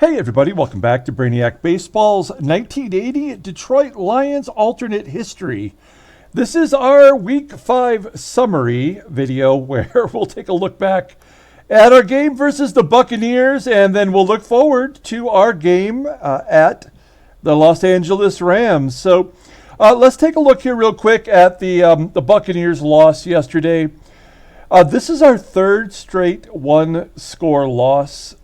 Hey everybody, welcome back to Brainiac Baseball's 1980 Detroit Lions alternate history. This is our Week 5 summary video where we'll take a look back at our game versus the Buccaneers, and then we'll look forward to our game at the Los Angeles Rams. So let's take a look here real quick at the Buccaneers loss yesterday. This is our third straight one-score loss.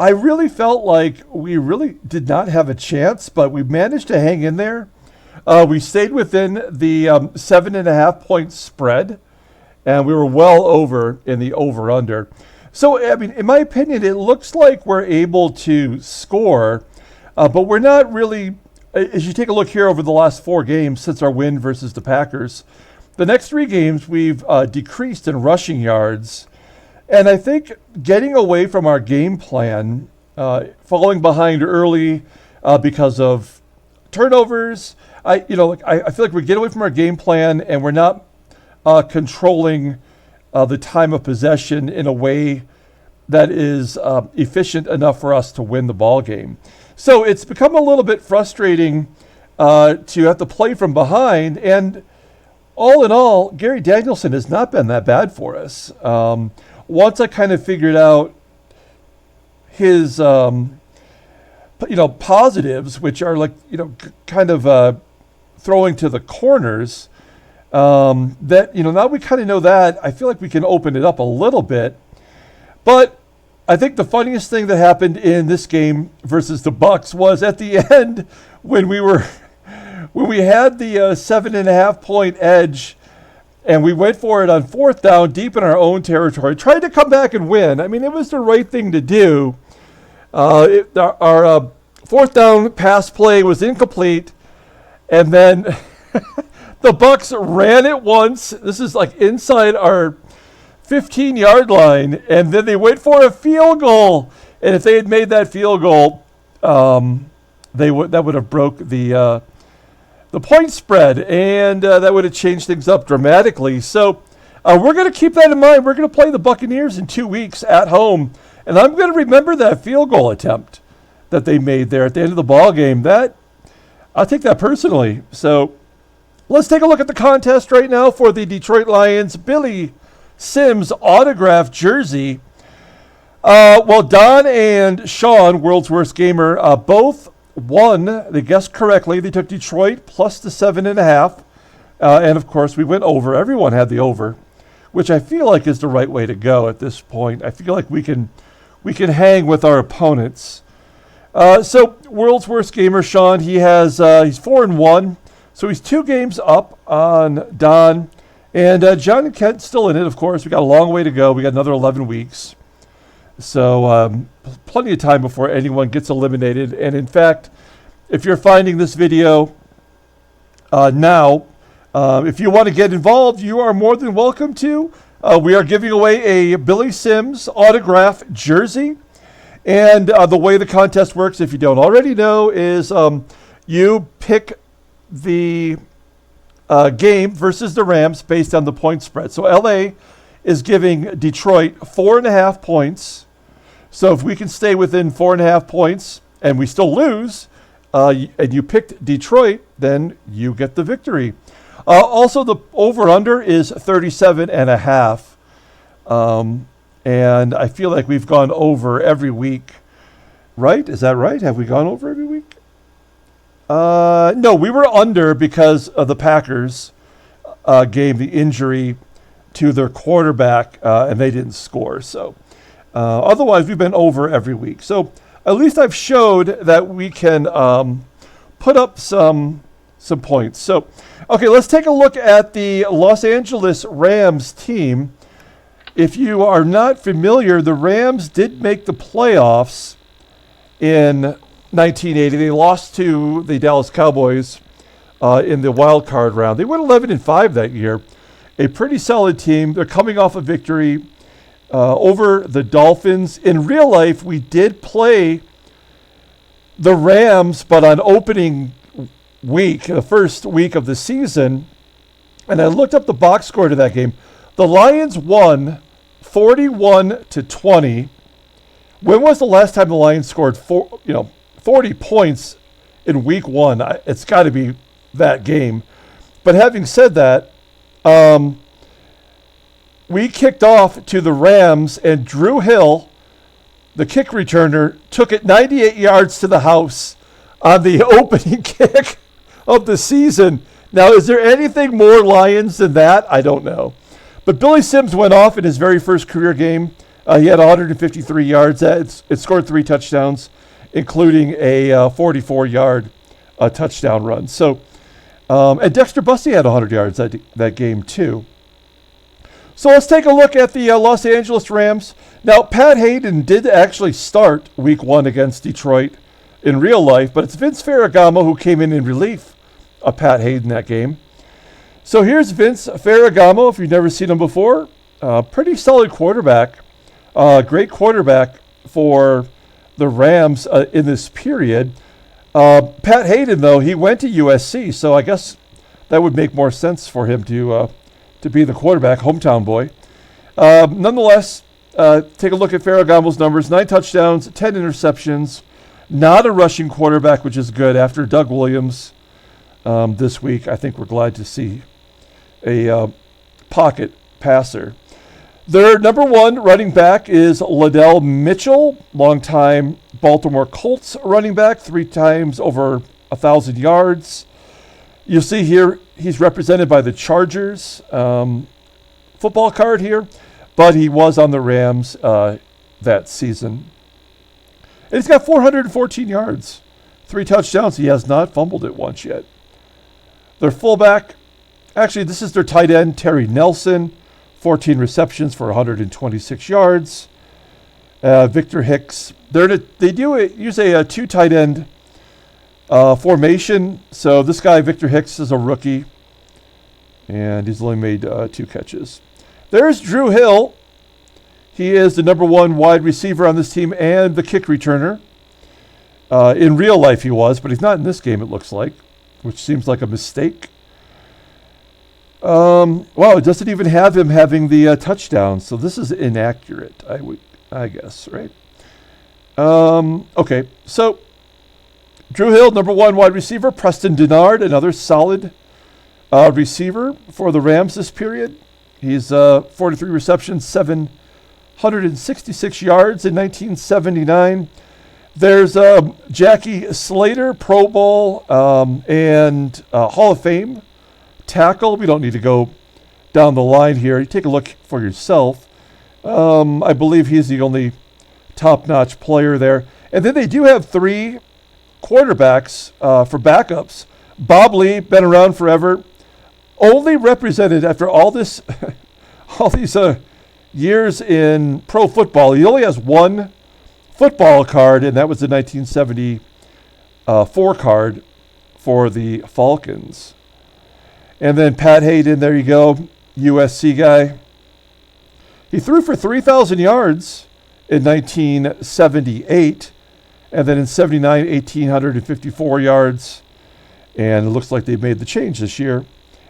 I really felt like we really did not have a chance, but we managed to hang in there. We stayed within the 7.5 point spread, and we were well over in the over-under. So, I mean, in my opinion, it looks like we're able to score, but we're not really, as you take a look here over the last 4 games since our win versus the Packers, the next 3 games we've decreased in rushing yards. And I think getting away from our game plan, falling behind early because of turnovers, I feel like we get away from our game plan and we're not controlling the time of possession in a way that is efficient enough for us to win the ball game. So it's become a little bit frustrating to have to play from behind. And all in all, Gary Danielson has not been that bad for us. Once I kind of figured out his, positives, which are like, kind of throwing to the corners, that, now we kind of know that, I feel like we can open it up a little bit. But I think the funniest thing that happened in this game versus the Bucs was at the end when we had the 7.5 point edge. And we went for it on 4th down, deep in our own territory. Tried to come back and win. I mean, it was the right thing to do. Our 4th down pass play was incomplete. And then the Bucs ran it once. This is like inside our 15-yard line. And then they went for a field goal. And if they had made that field goal, that would have broke the point spread, and that would have changed things up dramatically. So we're going to keep that in mind. We're going to play the Buccaneers in 2 weeks at home, and I'm going to remember that field goal attempt that they made there at the end of the ball game. I'll take that personally. So let's take a look at the contest right now for the Detroit Lions Billy Sims autograph jersey. Don and Sean, World's Worst Gamer, both won. They guessed correctly. They took Detroit plus the 7.5. And of course, we went over. Everyone had the over, which I feel like is the right way to go at this point. I feel like we can hang with our opponents. So World's Worst Gamer, Sean, he's 4-1. So he's 2 games up on Don. And John and Kent still in it, of course. We got a long way to go. We got another 11 weeks. So plenty of time before anyone gets eliminated. And in fact, if you're finding this video now, if you want to get involved, you are more than welcome to. We are giving away a Billy Sims autograph jersey. And the way the contest works, if you don't already know, is you pick the game versus the Rams based on the point spread. So LA is giving Detroit 4.5 points. So if we can stay within 4.5 points and we still lose, and you picked Detroit, then you get the victory. Also, the over-under is 37.5. And I feel like we've gone over every week. Right? Is that right? Have we gone over every week? No, we were under because of the Packers game, the injury to their quarterback, and they didn't score. So otherwise, we've been over every week. So at least I've showed that we can put up some points. So, okay, let's take a look at the Los Angeles Rams team. If you are not familiar, the Rams did make the playoffs in 1980. They lost to the Dallas Cowboys in the wild card round. They went 11-5 that year. A pretty solid team. They're coming off a victory over the Dolphins. In real life, we did play the Rams, but on opening week, the first week of the season, and I looked up the box score to that game. The Lions won 41-20. When was the last time the Lions scored 40 points in week one? It's got to be that game. But having said that, we kicked off to the Rams, and Drew Hill, the kick returner, took it 98 yards to the house on the opening kick of the season. Now, is there anything more Lions than that? I don't know. But Billy Sims went off in his very first career game. He had 153 yards. It scored 3 touchdowns, including a 44-yard touchdown run. So, and Dexter Bussey had 100 yards that game too. So let's take a look at the Los Angeles Rams. Now, Pat Hayden did actually start week one against Detroit in real life, but it's Vince Ferragamo who came in relief of Pat Hayden that game. So here's Vince Ferragamo, if you've never seen him before. Pretty solid quarterback. Great quarterback for the Rams in this period. Pat Hayden, though, he went to USC, so I guess that would make more sense for him to be the quarterback, hometown boy. Nonetheless, take a look at Ferragamo's numbers. 9 touchdowns, 10 interceptions. Not a rushing quarterback, which is good. After Doug Williams this week, I think we're glad to see a pocket passer. Their number one running back is Liddell Mitchell, longtime Baltimore Colts running back, 3 times over 1,000 yards. You'll see here he's represented by the Chargers football card here, but he was on the Rams that season. And he's got 414 yards, 3 touchdowns. He has not fumbled it once yet. Their fullback, actually this is their tight end, Terry Nelson, 14 receptions for 126 yards. Victor Hicks, they use a 2 tight end formation. So this guy, Victor Hicks, is a rookie, and he's only made 2 catches. There's Drew Hill. He is the number 1 wide receiver on this team and the kick returner. In real life he was, but he's not in this game, it looks like, which seems like a mistake. Wow, it doesn't even have him having the touchdown, so this is inaccurate, I guess, right? Okay, so Drew Hill, number 1 wide receiver. Preston Denard, another solid receiver for the Rams this period. He's 43 receptions, 766 yards in 1979. There's Jackie Slater, Pro Bowl and Hall of Fame tackle. We don't need to go down the line here. You take a look for yourself. I believe he's the only top-notch player there. And then they do have 3 quarterbacks for backups. Bob Lee, been around forever, only represented after all these years in pro football. He only has 1 football card, and that was the 1974 card for the Falcons. And then Pat Hayden, there you go, USC guy. He threw for 3,000 yards in 1978, and then in 79, 1,854 yards. And it looks like they made the change this year.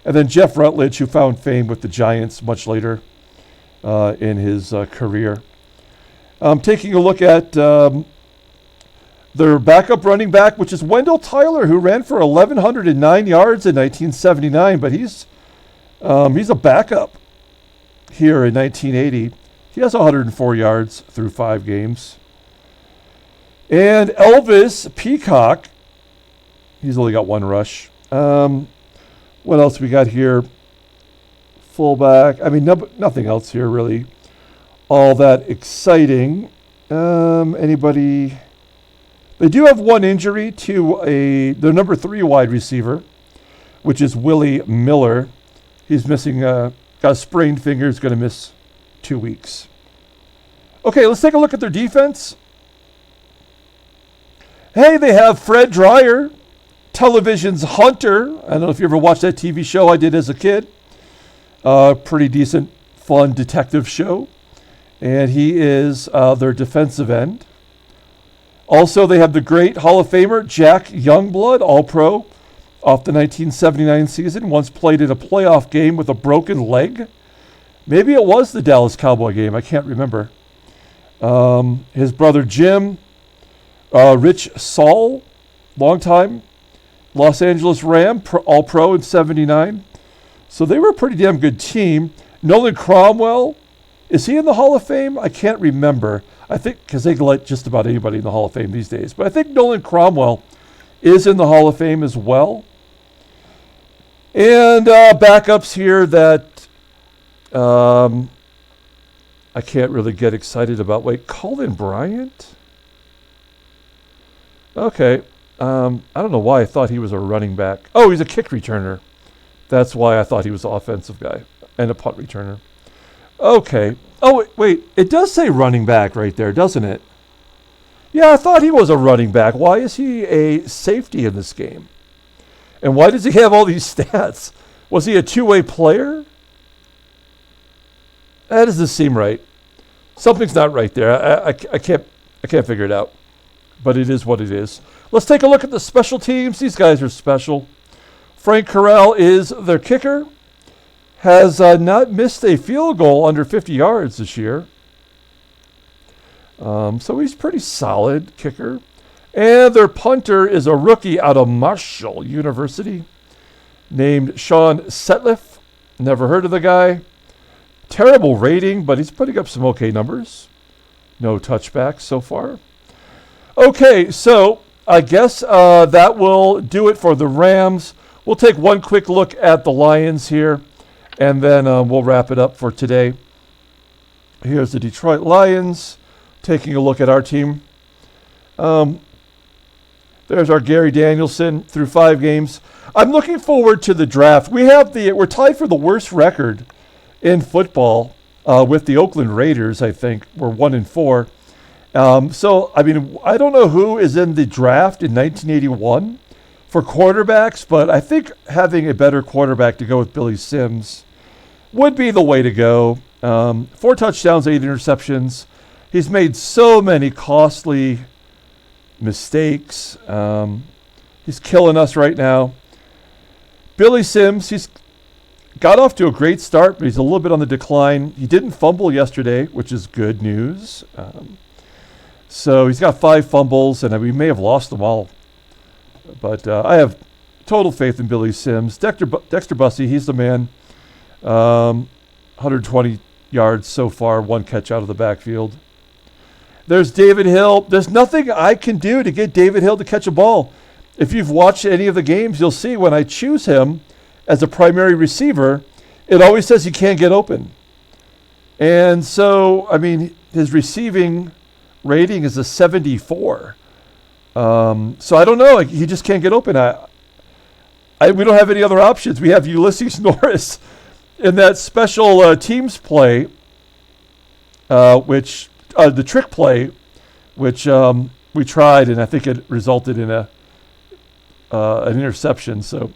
And then Jeff Rutledge, who found fame with the Giants much later in his career. Taking a look at their backup running back, which is Wendell Tyler, who ran for 1,109 yards in 1979, but he's a backup here in 1980. He has 104 yards through 5 games. And Elvis Peacock, he's only got 1 rush. What else we got here? Fullback. I mean, nothing else here really all that exciting. Anybody? They do have 1 injury to their number 3 wide receiver, which is Willie Miller. He's missing, got a sprained finger, is going to miss 2 weeks. Okay, let's take a look at their defense. Hey, they have Fred Dreyer, television's Hunter. I don't know if you ever watched that TV show I did as a kid. Pretty decent, fun detective show. And he is their defensive end. Also, they have the great Hall of Famer, Jack Youngblood, All-Pro, off the 1979 season, once played in a playoff game with a broken leg. Maybe it was the Dallas Cowboy game. I can't remember. His brother Jim, Rich Saul, longtime Los Angeles Ram, All-Pro in '79. So they were a pretty damn good team. Nolan Cromwell, is he in the Hall of Fame? I can't remember. I think because they let just about anybody in the Hall of Fame these days. But I think Nolan Cromwell is in the Hall of Fame as well. And backups here that I can't really get excited about. Wait, Colin Bryant? Okay. I don't know why I thought he was a running back. Oh, he's a kick returner. That's why I thought he was an offensive guy and a punt returner. Okay. Oh, wait. It does say running back right there, doesn't it? Yeah, I thought he was a running back. Why is he a safety in this game? And why does he have all these stats? Was he a two-way player? That doesn't seem right. Something's not right there. I can't figure it out. But it is what it is. Let's take a look at the special teams. These guys are special. Frank Corral is their kicker. Has not missed a field goal under 50 yards this year. So he's pretty solid kicker. And their punter is a rookie out of Marshall University named Sean Setliff. Never heard of the guy. Terrible rating, but he's putting up some okay numbers. No touchbacks so far. Okay, so I guess that will do it for the Rams. We'll take one quick look at the Lions here, and then we'll wrap it up for today. Here's the Detroit Lions, taking a look at our team. There's our Gary Danielson through 5 games. I'm looking forward to the draft. We're tied for the worst record in football with the Oakland Raiders, I think. We're 1-4. So, I mean, I don't know who is in the draft in 1981 for quarterbacks, but I think having a better quarterback to go with Billy Sims would be the way to go. 4 touchdowns, 8 interceptions. He's made so many costly mistakes. He's killing us right now. Billy Sims, he's got off to a great start, but he's a little bit on the decline. He didn't fumble yesterday, which is good news. So he's got 5 fumbles, and we may have lost them all. But I have total faith in Billy Sims. Dexter Bussey, he's the man. 120 yards so far, 1 catch out of the backfield. There's David Hill. There's nothing I can do to get David Hill to catch a ball. If you've watched any of the games, you'll see when I choose him as a primary receiver, it always says he can't get open. And so, I mean, his receiving rating is a 74. So I don't know. He just can't get open. We don't have any other options. We have Ulysses Norris in that special teams play, which the trick play, which we tried, and I think it resulted in an interception. So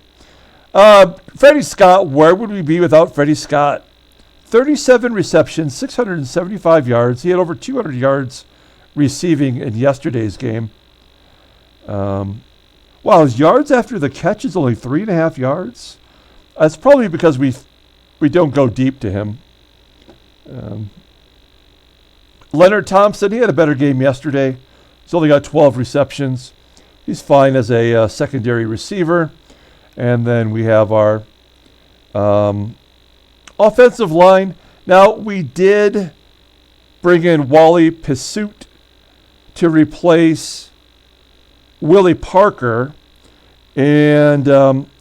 Freddy Scott, where would we be without Freddy Scott? 37 receptions, 675 yards. He had over 200 yards receiving in yesterday's game. Wow, his yards after the catch is only 3.5 yards. That's probably because we don't go deep to him. Leonard Thompson, he had a better game yesterday. He's only got 12 receptions. He's fine as a secondary receiver. And then we have our offensive line. Now, we did bring in Wally Pursuit to replace Willie Parker, and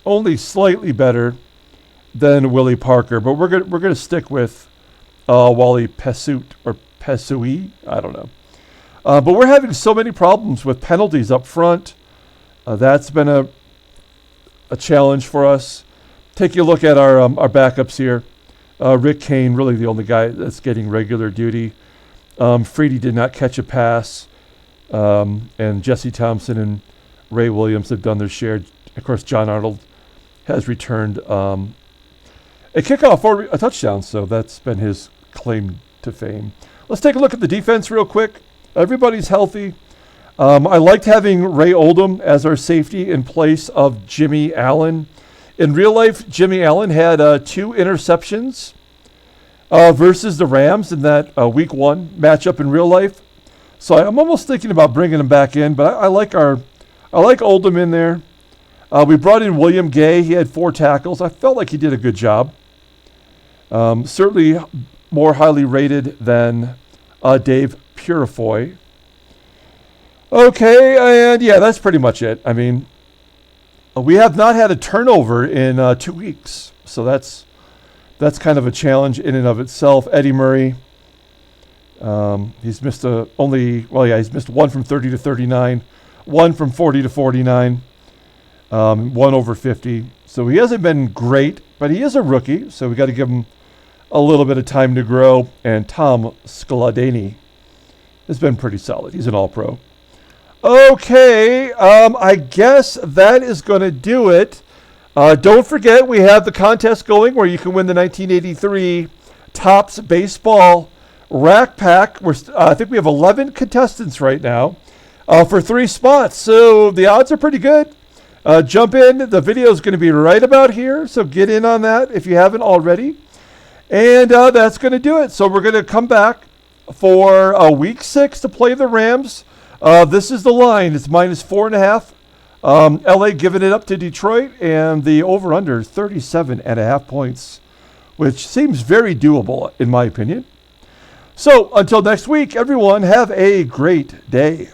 only slightly better than Willie Parker. But we're gonna stick with Wally Pursuit or Pesui, I don't know. But we're having so many problems with penalties up front. That's been a challenge for us. Take a look at our backups here. Rick Kane, really the only guy that's getting regular duty. Freedy did not catch a pass. And Jesse Thompson and Ray Williams have done their share. Of course, John Arnold has returned a kickoff or a touchdown, so that's been his claim to fame. Let's take a look at the defense real quick. Everybody's healthy. I liked having Ray Oldham as our safety in place of Jimmy Allen. In real life, Jimmy Allen had 2 interceptions versus the Rams in that Week 1 matchup in real life. So I'm almost thinking about bringing him back in, but I like Oldham in there. We brought in William Gay. He had 4 tackles. I felt like he did a good job. Certainly more highly rated than Dave Purifoy. Okay, and yeah, that's pretty much it. I mean, we have not had a turnover in 2 weeks, so that's kind of a challenge in and of itself. Eddie Murray, he's missed he's missed 1 from 30 to 39, 1 from 40 to 49, 1 over 50. So he hasn't been great, but he is a rookie, so we got to give him a little bit of time to grow. And Tom Scladani has been pretty solid. He's an All-Pro. Okay, I guess that is going to do it. Don't forget, we have the contest going where you can win the 1983 Topps Baseball Rack Pack. I think we have 11 contestants right now for 3 spots, so the odds are pretty good. Jump in. The video is going to be right about here, so get in on that if you haven't already. And that's going to do it. So we're going to come back for Week 6 to play the Rams. This is the line. It's -4.5. LA giving it up to Detroit, and the over-under is 37.5 points, which seems very doable in my opinion. So until next week, everyone, have a great day.